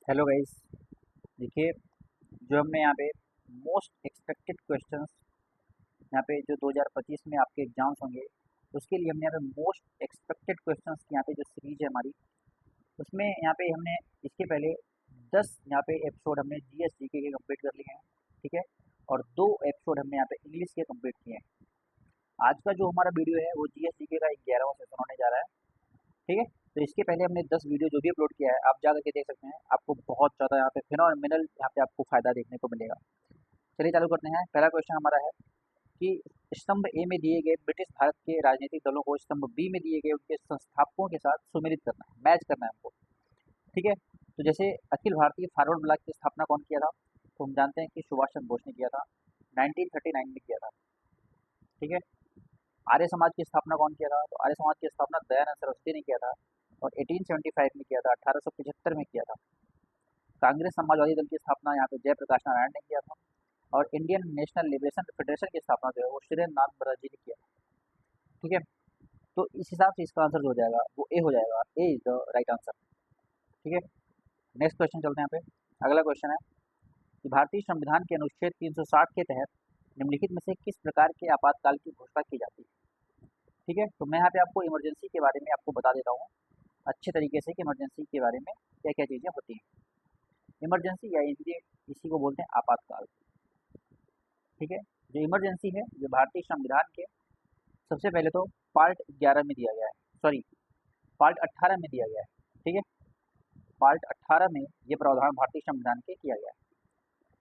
Hello guys. देखिए, जो हमने यहाँ पे मोस्ट एक्सपेक्टेड क्वेश्चंस यहाँ पे जो 2025 में आपके एग्जाम्स होंगे, उसके लिए हमने यहाँ पे मोस्ट एक्सपेक्टेड क्वेश्चंस की यहाँ पे जो सीरीज है हमारी, उसमें यहाँ पे हमने इसके पहले 10 यहाँ पे एपिसोड हमने जीएस जीके के कंप्लीट कर लिए हैं। ठीक है, और 2 एपिसोड हमने यहाँ पे इंग्लिश के कंप्लीट किए हैं। आज का जो हमारा वीडियो है वो जीएस जीके का 11वां सेशन होने जा रहा है। ठीक है, तो इसके पहले हमने 10 वीडियो जो भी अपलोड किया है, आप जा करके देख सकते हैं। आपको बहुत ज़्यादा यहाँ पे फिनोमिनल यहाँ पे आपको फ़ायदा देखने को मिलेगा। चलिए चालू करते हैं। पहला क्वेश्चन हमारा है कि स्तंभ ए में दिए गए ब्रिटिश भारत के राजनीतिक दलों को स्तंभ बी में दिए गए उनके संस्थापकों के साथ सुमेलित करना है, मैच करना है हमको। ठीक है, तो जैसे अखिल भारतीय फॉरवर्ड ब्लॉक की स्थापना कौन किया था, तो हम जानते हैं कि सुभाष चंद्र बोस ने किया था, 1939 में किया था। ठीक है, आर्य समाज की स्थापना कौन किया था, तो आर्य समाज की स्थापना दयानंद सरस्वती ने किया था और 1875 में किया था, 1875 में किया था। कांग्रेस समाजवादी दल की स्थापना यहाँ पे जयप्रकाश नारायण ने किया था और इंडियन नेशनल लिबरेशन फेडरेशन की स्थापना जो है वो श्री नाथ मुखर्जी ने किया। ठीक है, तो इस हिसाब से इसका आंसर जो हो जाएगा वो ए हो जाएगा। ए इज द राइट आंसर। ठीक है, नेक्स्ट क्वेश्चन चलते हैं यहाँ पे। अगला क्वेश्चन है कि भारतीय संविधान के अनुच्छेद 360 के तहत निम्नलिखित में से किस प्रकार के आपातकाल की घोषणा की जाती है। ठीक है, तो मैं यहाँ पे आपको इमरजेंसी के बारे में आपको बता देता हूँ अच्छे तरीके से कि इमरजेंसी के बारे में क्या क्या चीज़ें होती हैं। इमरजेंसी या इसी को बोलते हैं आपातकाल। ठीक है, जो इमरजेंसी है ये भारतीय संविधान के सबसे पहले तो पार्ट 11 में दिया गया है, सॉरी पार्ट 18 में दिया गया है। ठीक है, पार्ट 18 में ये प्रावधान भारतीय संविधान के किया गया है।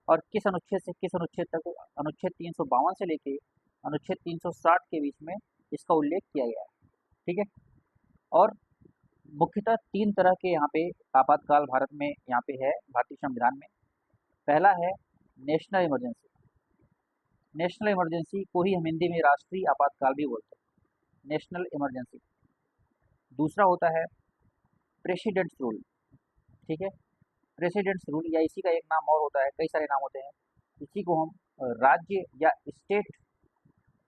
और किस अनुच्छेद से किस अनुच्छेद तक, अनुच्छेद 352 से लेके अनुच्छेद 360 के बीच में इसका उल्लेख किया गया है। ठीक है, और मुख्यतः 3 तरह के यहाँ पे आपातकाल भारत में यहाँ पे है भारतीय संविधान में। पहला है नेशनल इमरजेंसी। नेशनल इमरजेंसी को ही हम हिंदी में राष्ट्रीय आपातकाल भी बोलते हैं, नेशनल इमरजेंसी। दूसरा होता है प्रेसिडेंट्स रूल। ठीक है, प्रेसिडेंट्स रूल या इसी का एक नाम और होता है, कई सारे नाम होते हैं, इसी को हम राज्य या स्टेट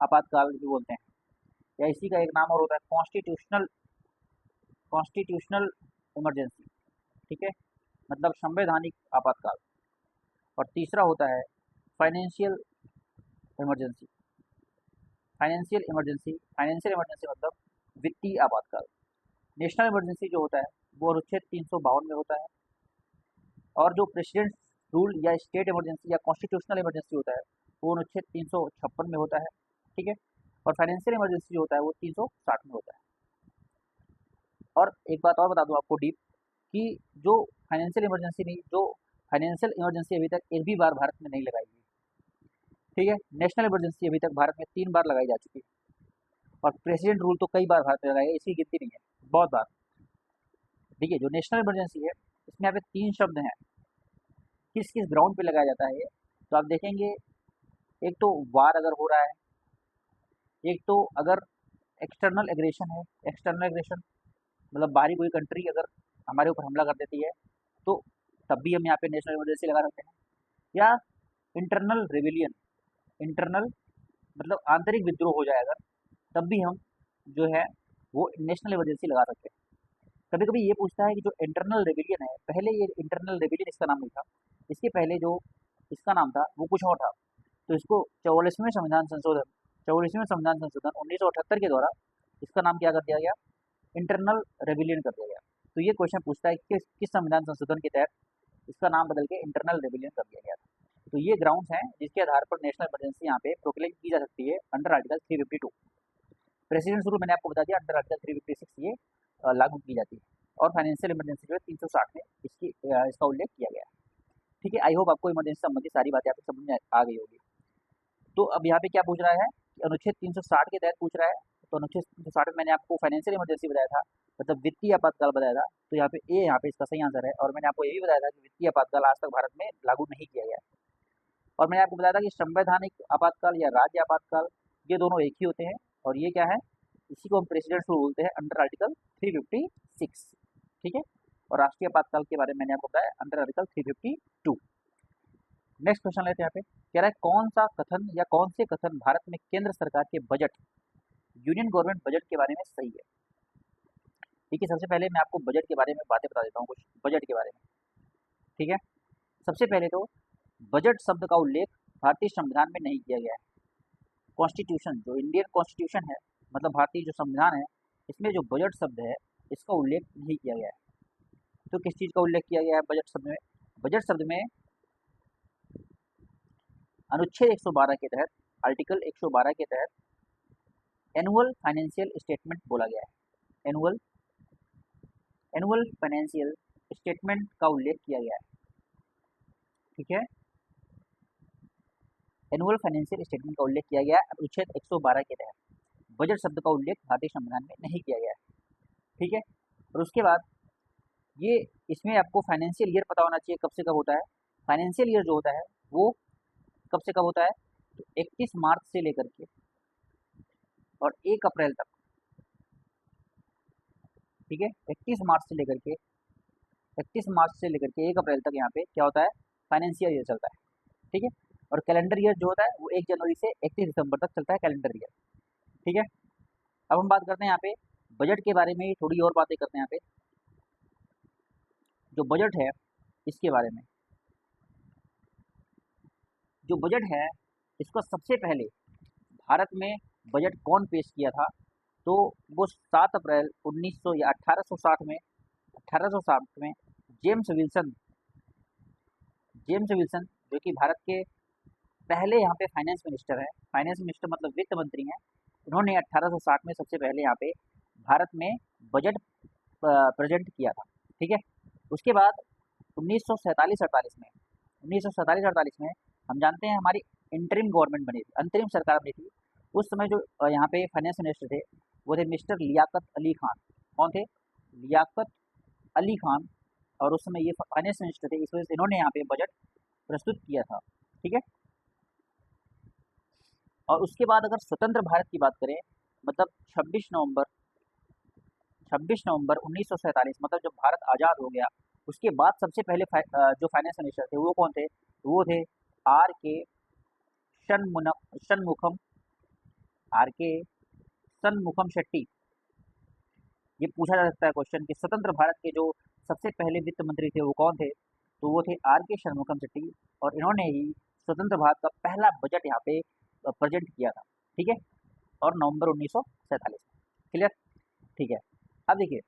आपातकाल भी बोलते हैं, या इसी का एक नाम और होता है कॉन्स्टिट्यूशनल कॉन्स्टिट्यूशनल इमरजेंसी। ठीक है, मतलब संवैधानिक आपातकाल। और तीसरा होता है फाइनेंशियल इमरजेंसी। फाइनेंशियल इमरजेंसी मतलब वित्तीय आपातकाल। नेशनल इमरजेंसी जो होता है वो अनुच्छेद 352 में होता है, और जो प्रेसिडेंट रूल या स्टेट इमरजेंसी या कॉन्स्टिट्यूशनल इमरजेंसी होता है वो अनुच्छेद 356 में होता है। ठीक है, और फाइनेंशियल इमरजेंसी जो होता है वो 360 में होता है। और एक बात और बता दूं आपको डीप, कि जो फाइनेंशियल इमरजेंसी अभी तक एक भी बार भारत में नहीं लगाई गई। ठीक है, नेशनल इमरजेंसी अभी तक भारत में 3 बार लगाई जा चुकी है, और प्रेसिडेंट रूल तो कई बार भारत में लगाई है, इसकी गिनती नहीं है, बहुत बार। देखिए, जो नेशनल इमरजेंसी है इसमें यहाँ पे 3 शब्द हैं, किस किस ग्राउंड पे लगाया जाता है ये, तो आप देखेंगे। एक तो वार अगर हो रहा है, एक तो अगर एक्सटर्नल एग्रेशन है, एक्सटर्नल एग्रेशन मतलब बाहरी कोई कंट्री अगर हमारे ऊपर हमला कर देती है, तो तब भी हम यहाँ पे नेशनल इमरजेंसी लगा सकते हैं। या इंटरनल रेविलियन, इंटरनल मतलब आंतरिक विद्रोह हो जाए अगर, तब भी हम जो है वो नेशनल इमरजेंसी लगा सकते हैं। कभी कभी ये पूछता है कि जो इंटरनल रेविलियन है, पहले ये इंटरनल रेविलियन इसका नाम नहीं था, इसके पहले जो इसका नाम था वो कुछ और था। तो इसको 44वें संविधान संशोधन 1978 के द्वारा इसका नाम क्या कर दिया गया, इंटरनल रेविलियन कर दिया गया। तो ये क्वेश्चन पूछता है कि किस किस संविधान संशोधन के तहत इसका नाम बदल के इंटरनल रेविलियन कर दिया गया था। तो ये ग्राउंड्स हैं जिसके आधार पर नेशनल इमरजेंसी यहाँ पे प्रोक्लेम की जा सकती है अंडर आर्टिकल 352। प्रेसिडेंट रूल मैंने आपको बता दिया, अंडर आर्टिकल 356 ये लागू की जाती है। और फाइनेंशियल इमरजेंसी जो है 360 में इसका उल्लेख किया गया है। ठीक है, आई होप आपको इमरजेंसी संबंधी सारी बातें आपको समझ में आ गई होगी। तो अब यहाँ पे क्या पूछ रहा है कि अनुच्छेद 360 के तहत पूछ रहा है। तो अनुच्छेद 360 में मैंने आपको फाइनेंशियल इमरजेंसी बताया था, मतलब वित्तीय आपातकाल बताया था, तो यहाँ पे ए यहाँ पे इसका सही आंसर है। और मैंने आपको ये भी बताया था कि वित्तीय आपातकाल आज तक भारत में लागू नहीं किया गया है। और मैंने आपको बताया था कि संवैधानिक आपातकाल या राज्य आपातकाल ये दोनों एक ही होते हैं, और ये क्या है, इसी को हम प्रेसिडेंट रूल बोलते हैं अंडर आर्टिकल 356। ठीक है, और राष्ट्रीय आपातकाल के बारे में मैंने आपको बताया अंडर आर्टिकल 352। नेक्स्ट क्वेश्चन लेते हैं यहाँ पे। कह रहा है कौन सा कथन या कौन से कथन भारत में केंद्र सरकार के बजट, यूनियन गवर्नमेंट बजट के बारे में सही है। ठीक है, सबसे पहले मैं आपको बजट के बारे में बातें बता देता हूँ, कुछ बजट के बारे में। ठीक है। सबसे पहले तो बजट शब्द का उल्लेख भारतीय संविधान में नहीं किया गया है। कॉन्स्टिट्यूशन, जो इंडियन कॉन्स्टिट्यूशन है, मतलब भारतीय जो संविधान है, इसमें जो बजट शब्द है इसका उल्लेख नहीं किया गया है। तो किस चीज़ का उल्लेख किया गया है बजट शब्द में? बजट शब्द में अनुच्छेद 112 के तहत, आर्टिकल 112 के तहत एनुअल फाइनेंशियल स्टेटमेंट बोला गया है। एनुअल फाइनेंशियल स्टेटमेंट का उल्लेख किया गया है। ठीक है, एनुअल फाइनेंशियल स्टेटमेंट का उल्लेख किया गया है अनुच्छेद 112 के तहत। बजट शब्द का उल्लेख भारतीय संविधान में नहीं किया गया है। ठीक है, और उसके बाद ये इसमें आपको फाइनेंशियल ईयर पता होना चाहिए कब से कब होता है। फाइनेंशियल ईयर जो होता है वो कब से कब होता है? तो 31 मार्च से लेकर के और 1 अप्रैल तक। ठीक है, 31 मार्च से लेकर के 1 अप्रैल तक यहाँ पे क्या होता है? फाइनेंशियल ईयर चलता है। ठीक है, और कैलेंडर ईयर जो होता है वो 1 जनवरी से 31 दिसंबर तक चलता है कैलेंडर ईयर। ठीक है, अब हम बात करते हैं यहाँ पे बजट के बारे में, थोड़ी और बातें करते हैं यहाँ पे। जो बजट है इसके बारे में, जो बजट है इसको सबसे पहले भारत में बजट कौन पेश किया था? तो वो 7 अप्रैल 1900 या 1860 में जेम्स विल्सन जो कि भारत के पहले यहाँ पे फाइनेंस मिनिस्टर है, फाइनेंस मिनिस्टर मतलब वित्त मंत्री हैं, उन्होंने 1860 में सबसे पहले यहाँ पे भारत में बजट प्रेजेंट किया था। ठीक है, उसके बाद 1947-48 में हम जानते हैं हमारी इंटरिम गवर्नमेंट बनी थी, अंतरिम सरकार बनी थी। उस समय जो यहाँ पे फाइनेंस मिनिस्टर थे वो थे मिस्टर लियाकत अली खान। कौन थे? लियाकत अली खान। और उस समय ये फाइनेंस मिनिस्टर थे, इस वजह से इन्होंने यहाँ पे बजट प्रस्तुत किया था। ठीक है, और उसके बाद अगर स्वतंत्र भारत की बात करें, मतलब 26 नवंबर 1947, मतलब जब भारत आज़ाद हो गया उसके बाद सबसे पहले जो फाइनेंस मिनिस्टर थे वो कौन थे? वो थे आर के षणमुखम आर के षणमुखम शेट्टी। ये पूछा जा सकता है क्वेश्चन कि स्वतंत्र भारत के जो सबसे पहले वित्त मंत्री थे वो कौन थे? तो वो थे आर के षणमुखम शेट्टी, और इन्होंने ही स्वतंत्र भारत का पहला बजट यहाँ पे प्रेजेंट किया था। ठीक है, और नवंबर 1947 में। क्लियर? ठीक है, अब देखिए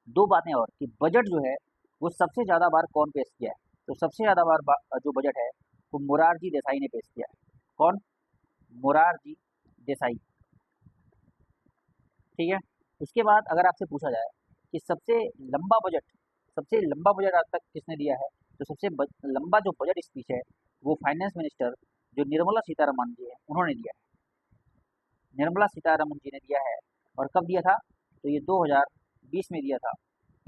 दो बातें और कि बजट जो है वो सबसे ज़्यादा बार कौन पेश किया है? तो सबसे ज़्यादा बार जो बजट है वो मोरारजी देसाई ने पेश किया है। कौन? मोरारजी देसाई। ठीक है, उसके बाद अगर आपसे पूछा जाए कि सबसे लंबा बजट आज तक किसने दिया है, तो लंबा जो बजट स्पीच है वो फाइनेंस मिनिस्टर जो निर्मला सीतारमण जी है उन्होंने दिया है। निर्मला सीतारमण जी ने दिया है, और कब दिया था? तो ये 2020 में दिया था।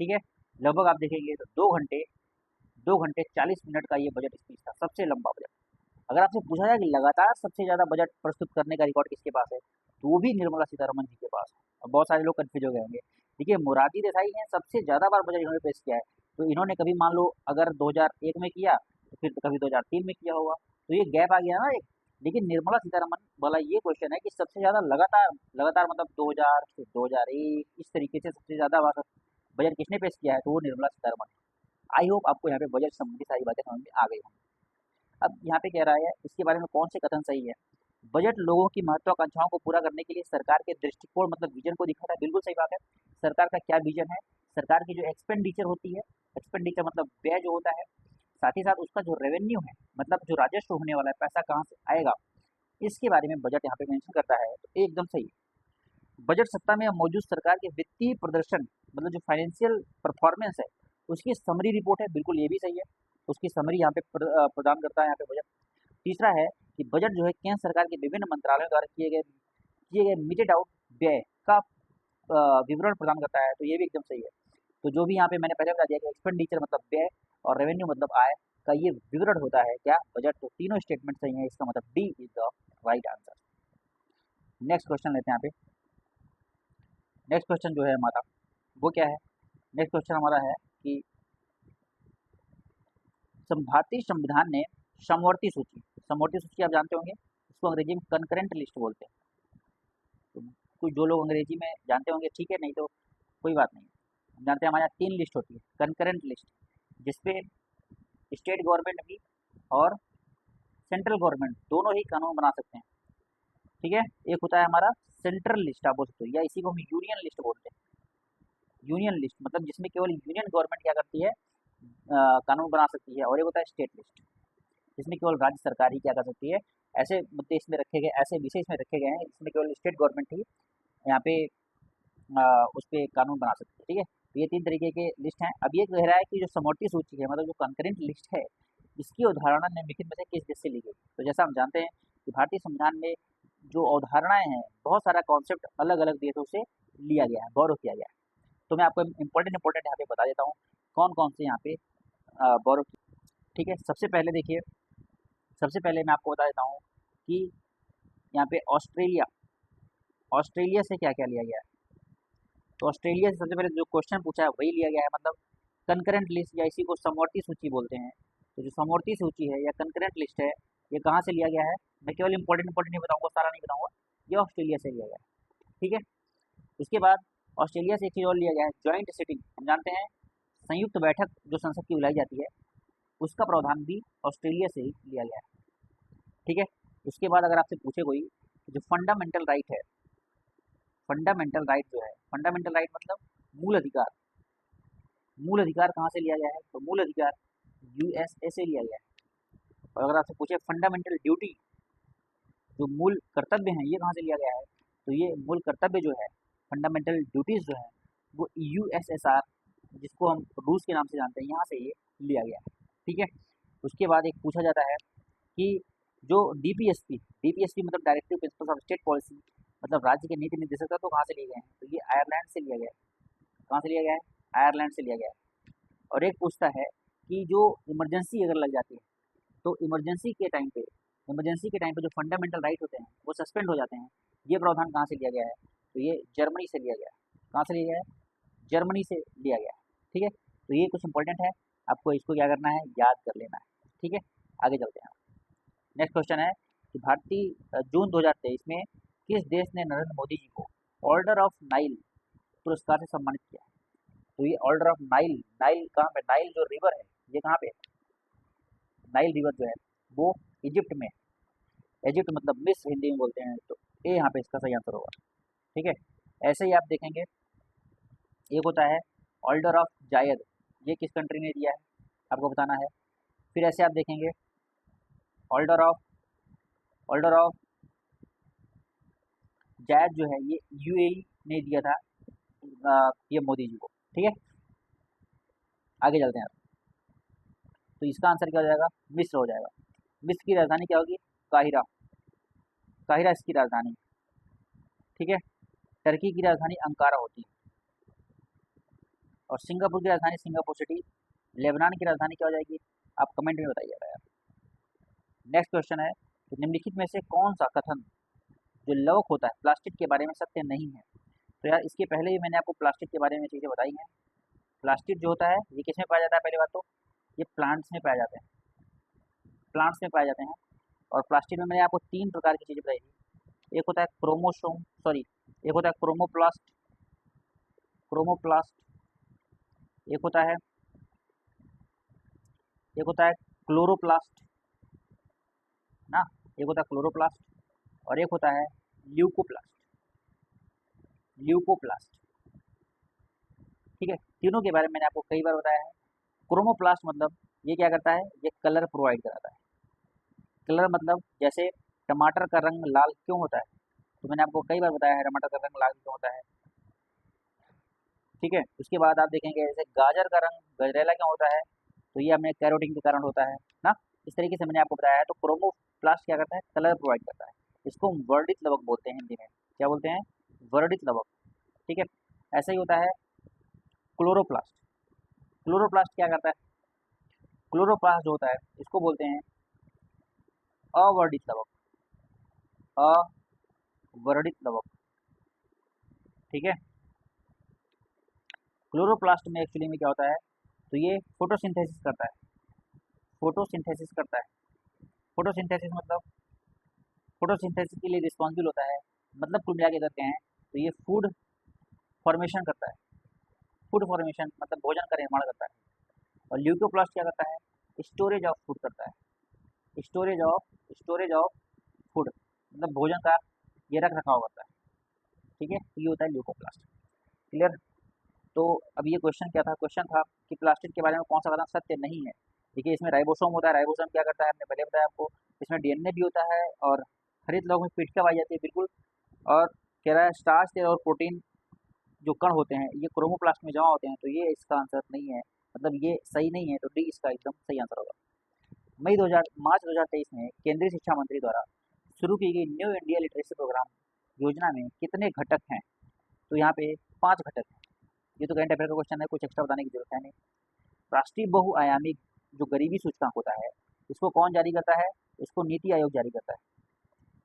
ठीक है, लगभग आप देखेंगे तो 2 घंटे 40 मिनट का ये बजट स्पीच था, सबसे लंबा बजट। अगर आपसे पूछा जाए कि लगातार सबसे ज़्यादा बजट प्रस्तुत करने का रिकॉर्ड किसके पास है, तो वो भी निर्मला सीतारमण जी के पास है। अब बहुत सारे लोग कन्फ्यूज हो गए होंगे। देखिए मोरारजी देसाई हैं, सबसे ज़्यादा बार बजट इन्होंने पेश किया है, तो इन्होंने कभी मान लो अगर 2001 में किया तो फिर कभी 2003 में किया होगा, तो ये गैप आ गया ना एक। लेकिन निर्मला सीतारमण वाला ये क्वेश्चन है कि सबसे ज़्यादा लगातार लगातार मतलब 2000 फिर 2001 इस तरीके से सबसे ज़्यादा बार बजट किसने पेश किया है, तो वो निर्मला सीतारमण। आई होप आपको यहाँ पे बजट संबंधी सारी बातें समझ में आ गई होंगी। अब यहाँ पे कह रहा है इसके बारे में कौन से कथन सही है? बजट लोगों की महत्वाकांक्षाओं को पूरा करने के लिए सरकार के दृष्टिकोण मतलब विजन को दिखाता है। बिल्कुल सही बात है। सरकार का क्या विजन है, सरकार की जो एक्सपेंडिचर होती है, एक्सपेंडिचर मतलब व्यय जो होता है, साथ ही साथ उसका जो रेवेन्यू है मतलब जो राजस्व होने वाला है, पैसा कहाँ से आएगा, इसके बारे में बजट यहाँ पे मेंशन करता है, तो एकदम सही है। बजट सत्ता में मौजूद सरकार के वित्तीय प्रदर्शन मतलब जो फाइनेंशियल परफॉर्मेंस है उसकी समरी रिपोर्ट है, बिल्कुल ये भी सही है। उसकी समरी यहाँ पे प्रदान करता है यहाँ पे बजट। तीसरा है कि बजट जो है केंद्र सरकार के विभिन्न मंत्रालयों द्वारा किए गए मीटेड आउट व्यय का विवरण प्रदान करता है, तो ये भी एकदम सही है। तो जो भी यहाँ पे मैंने पहले बता दिया कि एक्सपेंडिचर मतलब व्यय और रेवेन्यू मतलब आय का ये विवरण होता है क्या? बजट। तो तीनों स्टेटमेंट सही है, इसका मतलब D is the right answer. Next question लेते हैं यहाँ पे। नेक्स्ट क्वेश्चन जो है हमारा वो क्या है? नेक्स्ट क्वेश्चन हमारा है कि भारतीय संविधान ने समवर्ती सूची आप जानते होंगे, इसको अंग्रेजी में कंकरेंट लिस्ट बोलते हैं। तो कुछ जो लोग अंग्रेजी में जानते होंगे ठीक है, नहीं तो कोई बात नहीं। हम जानते हैं हमारे यहाँ 3 लिस्ट होती है, कंकरेंट लिस्ट, जिसपे स्टेट गवर्नमेंट भी और सेंट्रल गवर्नमेंट दोनों ही कानून बना सकते हैं। ठीक है, एक होता है हमारा सेंट्रल लिस्ट आप बोल सकते हो, या इसी को हम यूनियन लिस्ट बोलते हैं। यूनियन लिस्ट मतलब जिसमें केवल यूनियन गवर्नमेंट क्या करती है, कानून बना सकती है। और एक होता है स्टेट लिस्ट, जिसमें केवल राज्य सरकार ही क्या कर सकती है, ऐसे मुद्दे इसमें रखे गए, ऐसे विषय इसमें रखे गए हैं जिसमें केवल स्टेट गवर्नमेंट ही यहाँ पे उस पर कानून बना सकती है। ठीक है, तो ये 3 तरीके के लिस्ट हैं। अब ये कह रहा है कि जो समवर्ती सूची है, मतलब जो कंकरेंट लिस्ट है, इसकी अवधारणा निम्नलिखित में से किस देश से ली गई। तो जैसा हम जानते हैं कि भारतीय संविधान में जो अवधारणाएं हैं, बहुत सारा कॉन्सेप्ट अलग अलग देशों से लिया गया है, बोरो किया गया है। तो मैं आपको इंपॉर्टेंट यहाँ पे बता देता हूँ कौन कौन से यहाँ पे बोरो। ठीक है, सबसे पहले देखिए, सबसे पहले मैं आपको बता देता हूँ कि यहाँ पे ऑस्ट्रेलिया से क्या क्या लिया गया है। तो ऑस्ट्रेलिया से सबसे पहले जो क्वेश्चन पूछा है वही लिया गया है, मतलब कंकरेंट लिस्ट, या इसी को समवर्ती सूची बोलते हैं। तो जो समवर्ती सूची है या कंकरेंट लिस्ट है, ये कहाँ से लिया गया है, मैं केवल इंपॉर्टेंट नहीं बताऊंगा, सारा नहीं बताऊंगा, ये ऑस्ट्रेलिया से लिया गया है। ठीक है, उसके बाद ऑस्ट्रेलिया से एक चीज़ और लिया गया है, ज्वाइंट सिटिंग। हम जानते हैं संयुक्त बैठक जो संसद की बुलाई जाती है, उसका प्रावधान भी ऑस्ट्रेलिया से ही लिया गया है। ठीक है, उसके बाद अगर आपसे पूछे कोई जो फंडामेंटल राइट है, फंडामेंटल राइट जो है, फंडामेंटल राइट मतलब मूल अधिकार, मूल अधिकार कहाँ से लिया गया है, तो मूल अधिकार यूएसए से लिया गया है। और अगर आपसे पूछे फंडामेंटल ड्यूटी, जो मूल कर्तव्य हैं, ये कहाँ से लिया गया है, तो ये मूल कर्तव्य जो है, फंडामेंटल ड्यूटीज़ जो है, वो यूएसएसआर, जिसको हम रूस के नाम से जानते हैं, यहाँ से ये लिया गया है। ठीक है, उसके बाद एक पूछा जाता है कि जो डीपीएसपी मतलब directive principles of state policy, मतलब राज्य के नीति निर्देशक तत्व, तो कहाँ से लिए गए हैं, तो ये आयरलैंड से लिया गया है। कहाँ से लिया गया है, आयरलैंड से लिया गया है। और एक पूछता है कि जो इमरजेंसी अगर लग जाती है, तो इमरजेंसी के टाइम पे जो फंडामेंटल राइट होते हैं वो सस्पेंड हो जाते हैं, ये प्रावधान कहाँ से लिया गया है, तो ये जर्मनी से लिया गया है। कहाँ से लिया गया है, जर्मनी से लिया गया है। ठीक है, तो ये कुछ इंपॉर्टेंट है, आपको इसको क्या करना है, याद कर लेना है। ठीक है, आगे चलते हैं। नेक्स्ट क्वेश्चन है कि जून 2023 में किस देश ने नरेंद्र मोदी जी को ऑर्डर ऑफ नाइल पुरस्कार से सम्मानित किया। तो ये ऑर्डर ऑफ नाइल, नाइल कहाँ पे, नाइल जो रिवर है ये कहाँ पे, नाइल रिवर जो है वो इजिप्ट में, इजिप्ट मतलब मिस्र हिंदी में बोलते हैं, तो ये यहाँ पे इसका सही आंसर होगा। ठीक है, ऐसे ही आप देखेंगे एक होता है ऑर्डर ऑफ जायद, ये किस कंट्री ने दिया है आपको बताना है। फिर ऐसे आप देखेंगे ऑर्डर ऑफ जायद जो है, ये यूएई ने दिया था ये मोदी जी को। ठीक है, आगे चलते हैं। तो इसका आंसर क्या हो जाएगा, मिस्र हो जाएगा। मिस्र की राजधानी क्या होगी, काहिरा, काहिरा इसकी राजधानी। ठीक है, टर्की की राजधानी अंकारा होती है, और सिंगापुर की राजधानी सिंगापुर सिटी। लेबनान की राजधानी क्या हो जाएगी, आप कमेंट में बताइएगा यार। नेक्स्ट क्वेश्चन है कि निम्नलिखित में से कौन सा कथन जो लवक होता है प्लास्टिक के बारे में सत्य नहीं है। तो यार इसके पहले ही मैंने आपको प्लास्टिक के बारे में चीज़ें बताई हैं। प्लास्टिक जो होता है ये किस में पाया जाता है, पहले बात तो ये प्लांट्स में पाया जाते हैं, प्लांट्स में पाए जाते हैं। और प्लास्टिक में मैंने आपको 3 प्रकार की चीज़ें बताई थी, एक होता है एक होता है क्रोमोप्लास्ट, एक होता है क्लोरोप्लास्ट ना, एक होता है क्लोरोप्लास्ट, और एक होता है ल्यूकोप्लास्ट। ठीक है, तीनों के बारे में मैंने आपको कई बार बताया है। क्रोमोप्लास्ट मतलब ये क्या करता है, ये कलर प्रोवाइड कराता है। कलर मतलब जैसे टमाटर का रंग लाल क्यों होता है, तो मैंने आपको कई बार बताया है टमाटर का रंग लाल क्यों होता है। ठीक है, उसके बाद आप देखेंगे जैसे गाजर का रंग गजरेला क्यों होता है, तो ये हमें कैरोटीन के कारण होता है ना। इस तरीके से मैंने आपको बताया है। तो क्रोमोप्लास्ट क्या करता है, कलर प्रोवाइड करता है। इसको हम वर्णित लवक बोलते हैं हिंदी में, क्या बोलते हैं, वर्णित लवक। ठीक है, ऐसा ही होता है क्लोरोप्लास्ट। क्लोरोप्लास्ट क्या करता है, क्लोरोप्लास्ट जो होता है इसको बोलते हैं अवर्णित लवक, अवर्णित लवक। ठीक है, क्लोरोप्लास्ट में एक्चुअली में क्या होता है, तो ये फोटोसिंथेसिस करता है, फोटोसिंथेसिस करता है। फोटोसिंथेसिस मतलब फोटोसिंथेसिस के लिए रिस्पॉन्सिबल होता है, मतलब कुल मिला के करते हैं तो ये फूड फॉर्मेशन करता है, फूड फॉर्मेशन मतलब भोजन का निर्माण करता है। और ल्यूकोप्लास्ट क्या करता है, स्टोरेज ऑफ फूड करता है, स्टोरेज ऑफ फूड मतलब भोजन का ये रख रखाव करता है, ठीक है, ये होता है ल्यूकोप्लास्ट। क्लियर। तो अब ये क्वेश्चन क्या था, क्वेश्चन था कि प्लास्टिड के बारे में कौन सा कथन सत्य नहीं है। देखिए इसमें राइबोसोम होता है, राइबोसोम क्या करता है, हमने पहले बताया आपको, इसमें डीएनए भी होता है और हरित लौह में पीठिका पाई जाती है, बिल्कुल। और कह रहा है स्टार्च, तेल और प्रोटीन जो कण होते हैं ये क्रोमोप्लास्ट में जमा होते हैं, तो ये इसका आंसर नहीं है, मतलब ये सही नहीं है, तो डी इसका एकदम सही आंसर होगा। मार्च 2023 में केंद्रीय शिक्षा मंत्री द्वारा शुरू की गई न्यू इंडिया लिटरेसी प्रोग्राम योजना में कितने घटक हैं, तो यहाँ पे 5 घटक हैं। ये तो करंट अफेयर का क्वेश्चन है, कुछ एक्स्ट्रा बताने की जरूरत है नहीं। राष्ट्रीय बहुआयामी जो गरीबी सूचकांक होता है, इसको कौन जारी करता है, इसको नीति आयोग जारी करता है,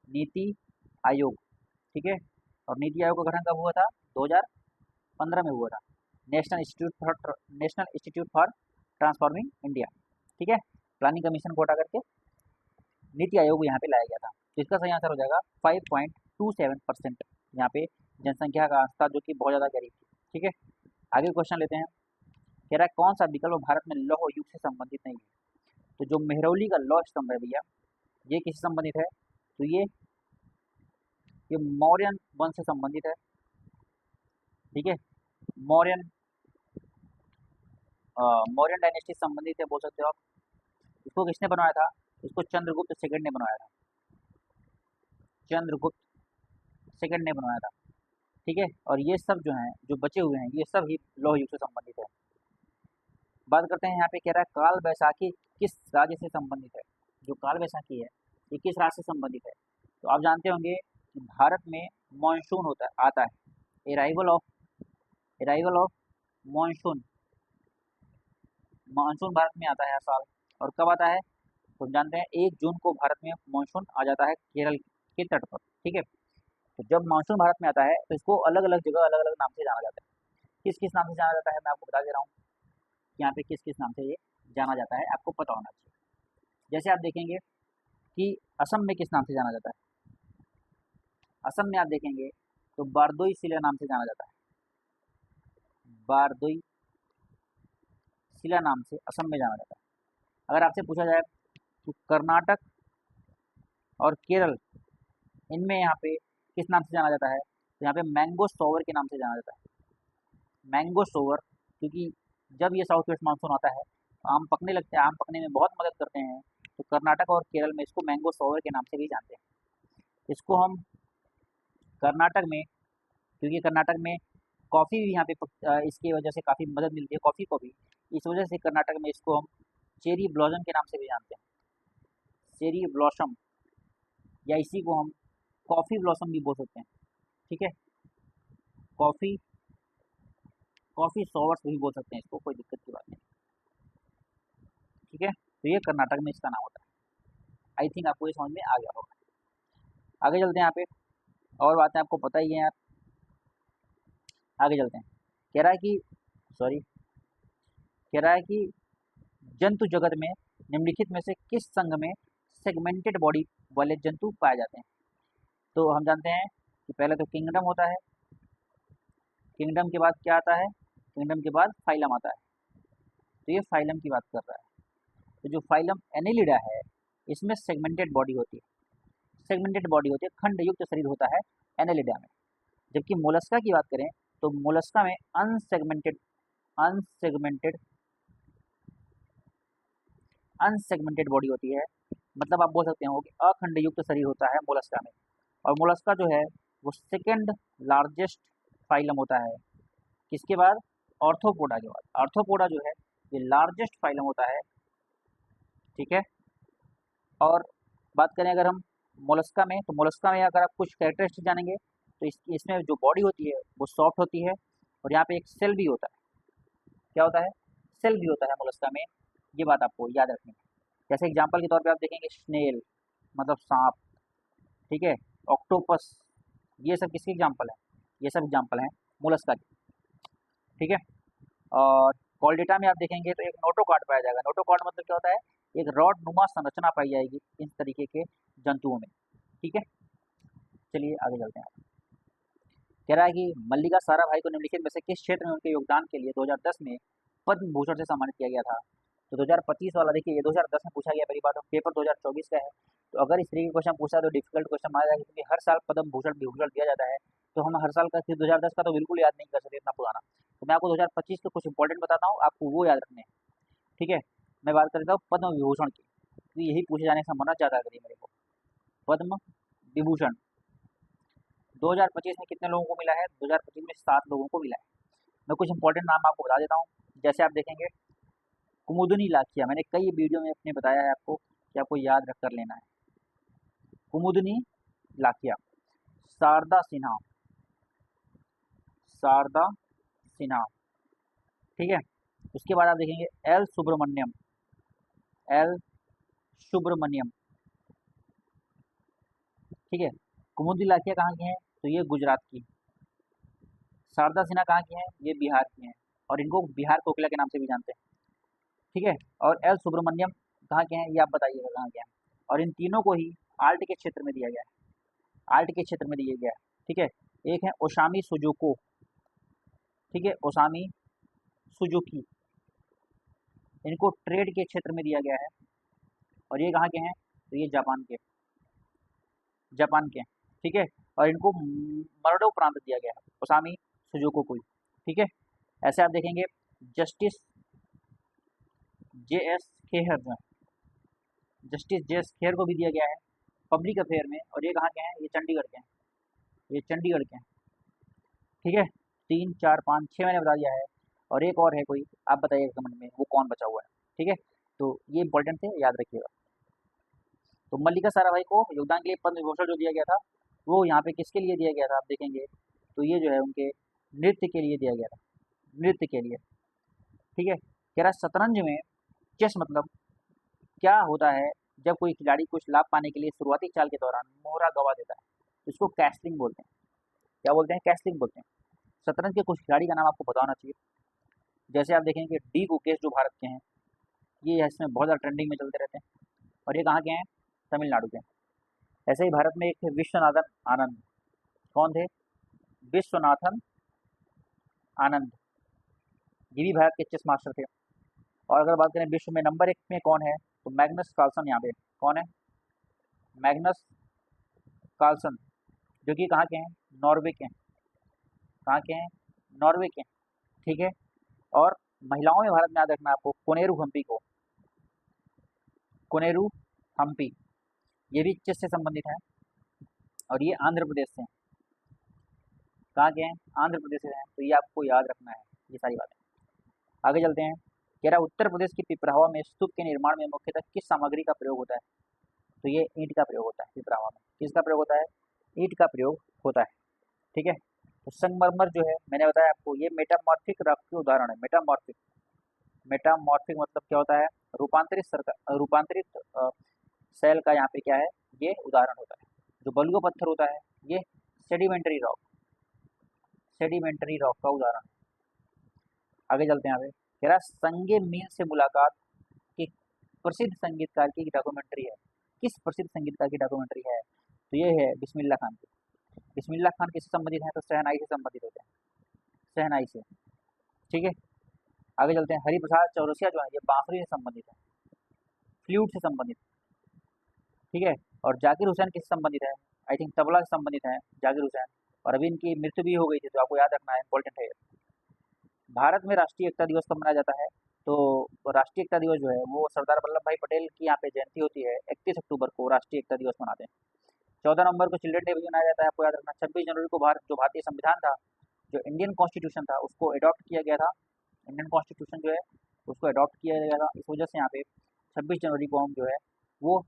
नीति आयोग, ठीक है। और नीति आयोग का गठन कब हुआ था, 2015 में हुआ था, national institute for transforming India, ठीक है। प्लानिंग कमीशन को हटा करके नीति आयोग यहाँ पे लाया गया था, तो इसका सही आंसर हो जाएगा 5.27%। यहाँ पे जनसंख्या का आंकड़ा जो कि बहुत ज़्यादा गरीब थी, ठीक है। आगे क्वेश्चन लेते हैं, कह रहा है कौन सा विकल्प भारत में लौह युग से संबंधित नहीं है। तो जो मेहरौली का लौह स्तंभ है भैया, ये किससे संबंधित है, तो ये मौर्यन वंश से संबंधित है, ठीक है। मौर्यन मौर्यन डायनेस्टी से संबंधित है, बोल सकते हो आप। इसको किसने बनवाया था, इसको चंद्रगुप्त सेकंड ने बनवाया था, चंद्रगुप्त सेकंड ने बनवाया था, ठीक है। और ये सब जो हैं, जो बचे हुए हैं, ये सब ही लौह युग से संबंधित है। बात करते हैं यहाँ पे, कह रहा है काल बैसाखी किस राज्य से संबंधित है। जो काल बैसाखी है ये किस राज्य से संबंधित है, तो आप जानते होंगे कि भारत में मानसून होता है, आता है, arrival of monsoon, monsoon Bharat में आता है हर साल। और कब आता है, तो हम जानते हैं 1 जून को भारत में मानसून आ जाता है केरल के तट पर, ठीक है। तो जब मानसून भारत में आता है तो इसको अलग अलग जगह अलग अलग नाम से जाना जाता है। किस किस नाम से जाना जाता है मैं आपको बता दे रहा हूँ, यहाँ पे किस किस नाम से ये जाना जाता है, आपको पता होना चाहिए। जैसे आप देखेंगे कि असम में किस नाम से जाना जाता है, असम में आप देखेंगे तो बारदोई शिला नाम से जाना जाता है, बारदोई शिला नाम से असम में जाना जाता है। अगर आपसे पूछा जाए तो कर्नाटक और केरल, इनमें यहाँ पे किस नाम से जाना जाता है, तो यहाँ पे मैंगो सोवर के नाम से जाना जाता है, मैंगो सोवर, क्योंकि जब ये साउथ वेस्ट मानसून आता है तो आम पकने लगते हैं, आम पकने में बहुत मदद करते हैं, तो कर्नाटक और केरल में इसको मैंगो सोवर के नाम से भी जानते हैं। इसको हम कर्नाटक में, क्योंकि कर्नाटक में कॉफ़ी भी यहाँ पे इसकी वजह से काफ़ी मदद मिलती है, कॉफ़ी को भी, इस वजह से कर्नाटक में इसको हम चेरी ब्लॉसम के नाम से भी जानते हैं, चेरी ब्लॉसम, या इसी को हम कॉफ़ी ब्लॉसम भी बोल सकते हैं, ठीक है। कॉफ़ी कॉफ़ी सोवर्स भी बोल सकते हैं इसको, कोई दिक्कत की बात नहीं, ठीक है। तो ये कर्नाटक में इसका नाम होता है। आई थिंक आपको ये समझ में आ गया होगा। आगे चलते हैं, यहाँ पे और बातें आपको पता ही है यार, आगे चलते हैं। कह रहा है कि सॉरी कह रहा है कि जंतु जगत में निम्नलिखित में से किस संघ में सेगमेंटेड बॉडी वाले जंतु पाए जाते हैं। तो हम जानते हैं कि पहले तो किंगडम होता है, किंगडम के बाद क्या आता है, किंगडम के बाद फाइलम आता है, तो ये फाइलम की बात कर रहा है। तो जो फाइलम एनेलिडा है इसमें सेगमेंटेड बॉडी होती है, सेगमेंटेड बॉडी होती है, खंड युक्त शरीर होता है एनेलिडा में। जबकि मोलस्का की बात करें तो मोलस्का में अनसेगमेंटेड अनसेगमेंटेड अनसेगमेंटेड बॉडी होती है, मतलब आप बोल सकते हो कि अखंड युक्त शरीर होता है मोलस्का में। और मोलस्का जो है वो सेकेंड लार्जेस्ट फाइलम होता है, किसके बाद, ऑर्थोपोडा के बाद। ऑर्थोपोडा जो है ये लार्जेस्ट फाइलम होता है, ठीक है। और बात करें अगर हम मोलस्का में, तो मोलस्का में अगर आप कुछ कैरेक्टरिस्टिक जानेंगे तो इसमें जो बॉडी होती है वो सॉफ्ट होती है, और यहाँ पे एक सेल भी होता है, क्या होता है, सेल भी होता है मोलस्का में, ये बात आपको याद रखनी है। जैसे एग्जांपल के तौर पे आप देखेंगे स्नेल मतलब सांप, ठीक है, ऑक्टोपस, ये सब किसके एग्जांपल है, ये सब एग्जांपल हैं मोलस्का के, ठीक है। और कॉलडेटा में आप देखेंगे तो एक नोटोकॉर्ड पाया जाएगा, नोटोकॉर्ड मतलब क्या होता है, एक रॉड नुमा संरचना पाई जाएगी इस तरीके के जंतुओं में, ठीक है। चलिए आगे चलते हैं। कह रहा है कि मल्लिका साराभाई को निम्नलिखित में से किस क्षेत्र में उनके योगदान के लिए 2010 में पद्म भूषण से सम्मानित किया गया था। तो 2025 वाला देखिए, ये 2010 में पूछा गया पहली बात, और पेपर 2024 का है। तो अगर इस तरीके का क्वेश्चन पूछा तो डिफिकल्ट क्वेश्चन माना जाएगा, क्योंकि हर साल पद्म भूषण विभूषण दिया जाता है। तो हम हर साल का, फिर 2010 का तो बिल्कुल याद नहीं कर सकते, इतना पुराना। तो मैं आपको 2025 के कुछ इंपॉर्टेंट बताता हूँ, आपको वो याद रखने हैं, ठीक है। मैं बात कर लेता हूँ पद्म विभूषण की, तो यही पूछे जाने का संभावना ज़्यादा करिए मेरे को। पद्म विभूषण 2025 में कितने लोगों को मिला है? 2025 में 7 लोगों को मिला है। मैं कुछ इंपॉर्टेंट नाम आपको बता देता हूँ। जैसे आप देखेंगे, कुमुदनी लाखिया, मैंने कई वीडियो में अपने बताया है आपको कि आपको याद रख कर लेना है। कुमुदनी लाखिया, शारदा सिन्हा, शारदा सिन्हा, ठीक है। उसके बाद आप देखेंगे एल सुब्रमण्यम, एल सुब्रमण्यम, ठीक है। कुमुदनी लाखिया कहाँ की हैं? तो ये गुजरात की। शारदा सिन्हा कहाँ की हैं? ये बिहार की हैं, और इनको बिहार कोकिला के नाम से भी जानते हैं, ठीक है। और एल सुब्रमण्यम कहाँ के हैं? ये आप बताइएगा कहाँ के हैं। और इन तीनों को ही आल्ट के क्षेत्र में दिया गया है, आल्ट के क्षेत्र में दिया गया है, ठीक है। एक है ओसामी सुजुको, ठीक है, ओसामी सुजुकी, इनको ट्रेड के क्षेत्र में दिया गया है। और ये कहाँ के हैं? तो ये जापान के, जापान के, ठीक है। और इनको मरडो प्रांत दिया गया है, ओसामी सुजुको को, ठीक है। ऐसे आप देखेंगे justice J S Khehar, justice J S Khehar को भी दिया गया है पब्लिक अफेयर में। और ये कहाँ के हैं? ये चंडीगढ़ के हैं, ये चंडीगढ़ के हैं, ठीक है। 3 4 5 6 मैंने बता दिया है, और एक और है कोई, आप बताइएगा कमेंट में वो कौन बचा हुआ है, ठीक है। तो ये इंपॉर्टेंट है, याद रखिएगा। तो मल्लिका साराभाई को योगदान के लिए पद्म विभूषण जो दिया गया था, वो यहाँ पे किसके लिए दिया गया था आप देखेंगे, तो ये जो है उनके नृत्य के लिए दिया गया था, नृत्य के लिए, ठीक है। कह रहा शतरंज में चेस मतलब क्या होता है जब कोई खिलाड़ी कुछ लाभ पाने के लिए शुरुआती चाल के दौरान मोहरा गवा देता है, तो इसको कैसलिंग बोलते हैं। क्या बोलते हैं? कैसलिंग बोलते हैं। शतरंज के कुछ खिलाड़ी का नाम आपको बताना चाहिए। जैसे आप देखेंगे डी गुकेश जो भारत के हैं, ये इसमें बहुत ज़्यादा ट्रेंडिंग में चलते रहते हैं, और ये कहाँ के हैं? तमिलनाडु के हैं। ऐसे ही भारत में एक थे विश्वनाथन आनंद, कौन थे? विश्वनाथन आनंद, ये भी भारत के चेस मास्टर थे। और अगर बात करें विश्व में नंबर 1 में कौन है, तो मैग्नस कार्लसन, यहाँ पे कौन है? मैग्नस कार्लसन, जो कि कहाँ के हैं? नॉर्वे के हैं, कहाँ के हैं? नॉर्वे के हैं, ठीक है। और महिलाओं में भारत में याद रखना आपको कोनेरू हम्पी को, कोनेरू हम्पी, ये भी चेस से संबंधित है, और ये आंध्र प्रदेश से हैं। कहाँ के हैं? आंध्र प्रदेश से हैं। तो ये आपको याद रखना है, ये सारी बातें। आगे चलते हैं। कह रहा उत्तर प्रदेश की पिपरावा में स्तूप के निर्माण में मुख्यतः किस सामग्री का प्रयोग होता है? तो ये ईंट का प्रयोग होता है। पिपरावा में किसका प्रयोग होता है? ईंट का प्रयोग होता है, ठीक है। तो संगमरमर जो है, मैंने बताया आपको, ये मेटामॉर्फिक रॉक के उदाहरण है। मेटामॉर्फिक, मेटामॉर्फिक मतलब क्या होता है? रूपांतरित सेल का यहाँ पे क्या है? ये उदाहरण होता है। जो बलुआ पत्थर होता है, ये सेडिमेंट्री रॉक, सेडिमेंट्री रॉक का उदाहरण है। आगे चलते हैं। यहाँ पे कह रहा संगे मील से मुलाकात की प्रसिद्ध संगीतकार की डॉक्यूमेंट्री है। किस प्रसिद्ध संगीतकार की डॉक्यूमेंट्री है? तो ये है बिस्मिल्लाह खान की। बिस्मिल्लाह खान किससे संबंधित है? तो शहनाई से संबंधित होते हैं, शहनाई से, ठीक है। आगे चलते हैं। हरिप्रसाद चौरसिया जो है, ये बांसुरी से संबंधित है, फ्लूट से संबंधित, ठीक है। और जाकिर हुसैन किससे संबंधित है? आई थिंक तबला से संबंधित है जाकिर हुसैन। और अभी इनकी मृत्यु भी हो गई थी, तो आपको याद रखना है, इंपॉर्टेंट है। भारत में राष्ट्रीय एकता दिवस कब मनाया जाता है? तो राष्ट्रीय एकता दिवस जो है वो सरदार वल्लभ भाई पटेल की यहाँ पे जयंती होती है, 31 अक्टूबर को राष्ट्रीय एकता दिवस मनाते हैं। 14 नवंबर को चिल्ड्रन डे भी मनाया जाता है, आपको याद रखना। 26 जनवरी को भारतीय संविधान था, जो इंडियन कॉन्स्टिट्यूशन था, उसको अडॉप्ट किया गया था। इंडियन कॉन्स्टिट्यूशन जो है उसको अडॉप्ट किया गया था, इस वजह से यहाँ पे 26 जनवरी को हम जो है वो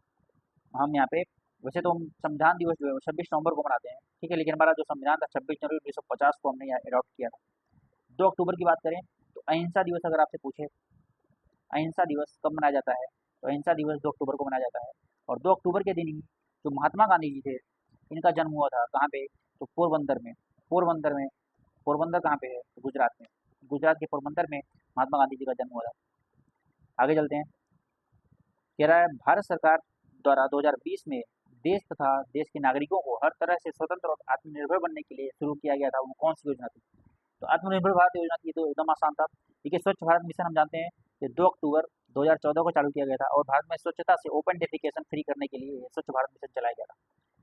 हम यहाँ पे, वैसे तो हम संविधान दिवस जो है वो 26 नवंबर को मनाते हैं, ठीक है। लेकिन हमारा जो संविधान था 26 जनवरी 1950 को हमने यहाँ अडॉप्ट किया था। 2 अक्टूबर की बात करें तो अहिंसा दिवस अगर आपसे पूछे, अहिंसा दिवस कब मनाया जाता है? तो अहिंसा दिवस 2 अक्टूबर को मनाया जाता है। और 2 अक्टूबर के दिन ही जो महात्मा गांधी जी थे, इनका जन्म हुआ था कहाँ पे? तो पोरबंदर में, पोरबंदर में। पोरबंदर कहाँ पे है? तो गुजरात में, गुजरात के पोरबंदर में महात्मा गांधी जी का जन्म हुआ था। आगे चलते हैं। कह रहा है भारत सरकार द्वारा 2020 में देश तथा देश के नागरिकों को हर तरह से स्वतंत्र और आत्मनिर्भर बनने के लिए शुरू किया गया था, वो कौन सी योजना थी? तो आत्मनिर्भर भारत योजना थी, तो एकदम आसान था, ठीक है। स्वच्छ भारत मिशन हम जानते हैं कि 2 अक्टूबर 2014 को चालू किया गया था और भारत में स्वच्छता से ओपन डेफिकेशन फ्री करने के लिए स्वच्छ भारत मिशन चलाया गया था।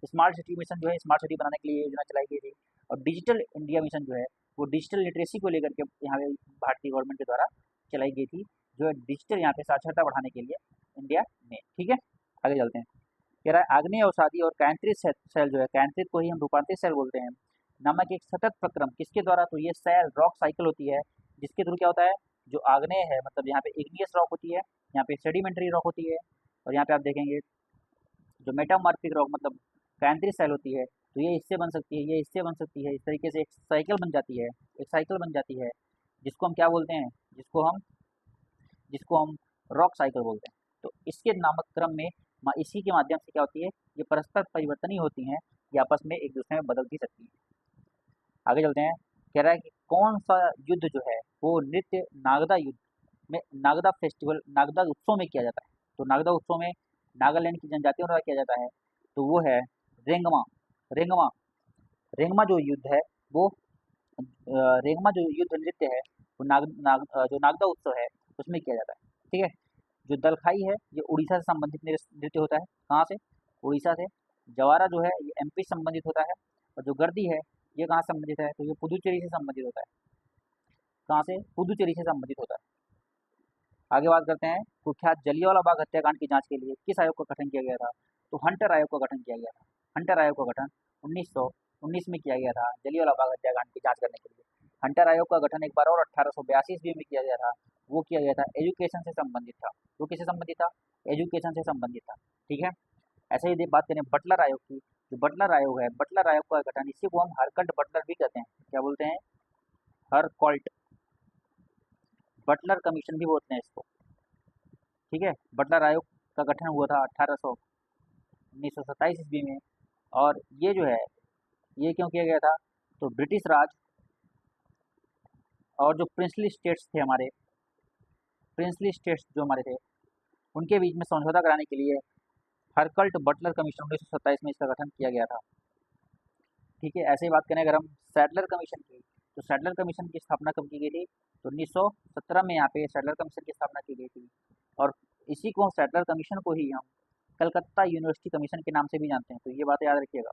स्मार्ट सिटी मिशन जो है स्मार्ट सिटी बनाने के लिए योजना चलाई गई थी। और डिजिटल इंडिया मिशन जो है वो डिजिटल लिटरेसी को लेकर के यहाँ पे भारतीय गवर्नमेंट के द्वारा चलाई गई थी, जो है डिजिटल यहाँ पे साक्षरता बढ़ाने के लिए इंडिया में। ठीक है, आगे चलते हैं। कह रहा है आग्नेय अवसादी और कैंत्रित सेल जो है, कैंत्रित को ही हम रूपांतरित सेल बोलते हैं, नामक एक सतत प्रक्रम किसके द्वारा, तो ये सेल रॉक साइकिल होती है जिसके थ्रू क्या होता है, जो आग्नेय है मतलब यहाँ पे इग्नियस रॉक होती है, यहाँ पे सेडिमेंट्री रॉक होती है, और यहाँ पे आप देखेंगे जो मेटामॉर्फिक रॉक मतलब कैंत्रित सेल होती है, तो ये इससे बन सकती है, ये इससे बन सकती है, इस तरीके से एक साइकिल बन जाती है, एक साइकिल बन जाती है जिसको हम क्या बोलते हैं, जिसको हम रॉक साइकिल बोलते हैं। तो इसके नामक क्रम में इसी के माध्यम से क्या होती है, ये परस्पर परिवर्तनीय होती हैं, ये आपस में एक दूसरे में बदल भी सकती है। आगे चलते हैं। कह रहा है कि कौन सा युद्ध जो है वो नृत्य नागदा युद्ध में, नागदा फेस्टिवल, नागदा उत्सव में किया जाता है। तो नागदा उत्सव में नागालैंड की जनजातियों द्वारा किया जाता है, तो वो है रेंगमा। रेंगमा रेंगमा जो युद्ध है वो रेंगमा जो युद्ध नृत्य है वो जो नागदा उत्सव है उसमें किया जाता है। ठीक है, जो दलखाई है ये उड़ीसा से संबंधित नृत्य होता है। कहाँ से, उड़ीसा से। जवारा जो है ये एमपी से संबंधित होता है, और जो गर्दी है ये कहाँ से संबंधित है, तो ये पुदुचेरी से संबंधित होता है। कहाँ से, पुदुचेरी से संबंधित होता है। आगे बात करते हैं, कुख्यात जलियांवाला बाग हत्याकांड की जांच के लिए किस आयोग का गठन किया गया था, तो हंटर आयोग का गठन किया गया था। हंटर आयोग का गठन 1919 में किया गया था जलियांवाला बाग हत्याकांड की जांच करने के लिए। हंटर आयोग का गठन एक बार और 1882 ईस्वी में किया गया था। वो किया गया था एजुकेशन से संबंधित था। वो किससे संबंधित था, एजुकेशन से संबंधित था। ठीक है, ऐसे ही बात करें बटलर आयोग की, जो बटलर आयोग है, बटलर आयोग का गठन, इसी को हम हरकल्ट बटलर भी कहते हैं। क्या बोलते हैं, हरकल्ट बटलर कमीशन भी बोलते हैं इसको। ठीक है, बटलर आयोग का गठन हुआ था 1927 ईस्वी में। और ये जो है ये क्यों किया गया था, तो ब्रिटिश राज और जो प्रिंसली स्टेट्स थे हमारे, प्रिंसली स्टेट्स जो हमारे थे उनके बीच में समझौता कराने के लिए हरकल्ट बटलर कमीशन 1927 में इसका गठन किया गया था। ठीक है, ऐसे ही बात करें अगर हम सैडलर कमीशन की, तो सैडलर कमीशन की स्थापना कब की गई थी, तो 1917 में यहाँ पे सैडलर कमीशन की स्थापना की गई थी। और इसी को सैडलर कमीशन को ही हम कलकत्ता यूनिवर्सिटी कमीशन के नाम से भी जानते हैं, तो ये बात याद रखिएगा।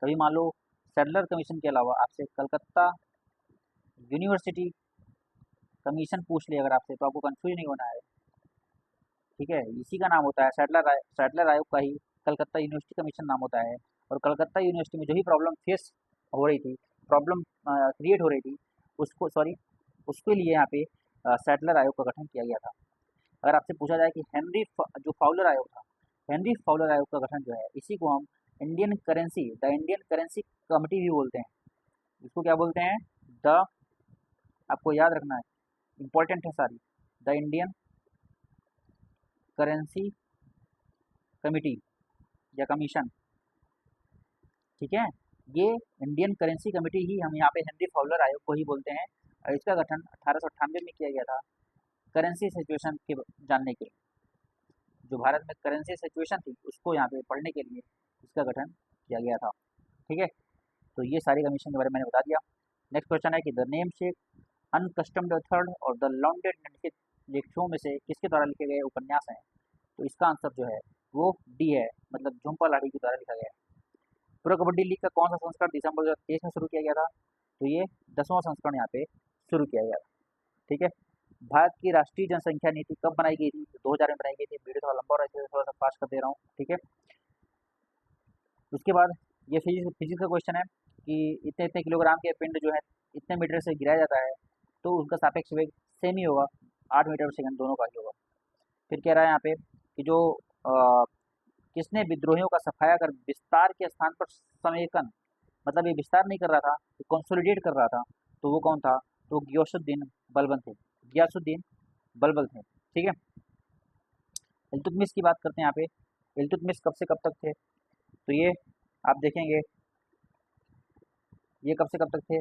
कभी मान लो सैडलर कमीशन के अलावा आपसे कलकत्ता यूनिवर्सिटी कमीशन पूछ लिया अगर आपसे, तो आपको कंफ्यूज नहीं होना है। ठीक है, इसी का नाम होता है सैडलर आयोग का ही कलकत्ता यूनिवर्सिटी कमीशन नाम होता है। और कलकत्ता यूनिवर्सिटी में जो भी प्रॉब्लम फेस हो रही थी, प्रॉब्लम क्रिएट हो रही थी, उसके लिए यहाँ पे सैडलर आयोग का गठन किया गया था। अगर आपसे पूछा जाए कि जो फाउलर आयोग था, हेनरी फाउलर आयोग का गठन जो है, इसी को हम द इंडियन करेंसी कमिटी भी बोलते हैं। इसको क्या बोलते हैं, द, आपको याद रखना है, इंपॉर्टेंट है सारी, द इंडियन करेंसी कमिटी या कमीशन। ठीक है, ये इंडियन करेंसी कमेटी ही हम यहाँ पे हेनरी फाउलर आयोग को ही बोलते हैं। और इसका गठन 1898 में किया गया था करेंसी सिचुएशन के जानने के लिए, जो भारत में करेंसी सिचुएशन थी उसको यहाँ पे पढ़ने के लिए इसका गठन किया गया था। ठीक है, तो ये सारी कमीशन के बारे में मैंने बता दिया। नेक्स्ट क्वेश्चन है कि the name shake unaccustomed third और द लॉन्डेड निम्नलिखित लेखों में से किसके द्वारा लिखे गए उपन्यास हैं, तो इसका आंसर जो है वो डी है, मतलब झुम्पा लाहिड़ी के द्वारा लिखा गया है। प्रो कबड्डी लीग का कौन सा संस्करण दिसंबर 2023 में शुरू किया गया था, तो ये 10वां संस्करण यहाँ पे शुरू किया गया था। ठीक है, भारत की राष्ट्रीय जनसंख्या नीति कब बनाई गई थी, तो 2000 में बनाई गई थी। वीडियो थोड़ा लंबा हो रहा है, थोड़ा सा पास कर दे रहा हूँ। ठीक है, उसके बाद ये फिजिक्स का क्वेश्चन है कि इतने इतने किलोग्राम के पिंड जो है इतने मीटर से गिराया जाता है, तो उसका सापेक्ष वेग सेम ही होगा, 8 मीटर पर सेकंड दोनों का ही होगा। फिर कह रहा है यहाँ पे कि जो किसने विद्रोहियों का सफाया कर विस्तार के स्थान पर समेकन, मतलब ये विस्तार नहीं कर रहा था, ये कंसोलिडेट कर रहा था, तो वो कौन था, तो गियासुद्दीन बलबन थे, गियासुद्दीन बलबन थे। ठीक है, इल्तुतमिश की बात करते हैं यहाँ पे, इल्तुतमिश कब से कब तक थे, तो ये आप देखेंगे ये कब से कब तक थे,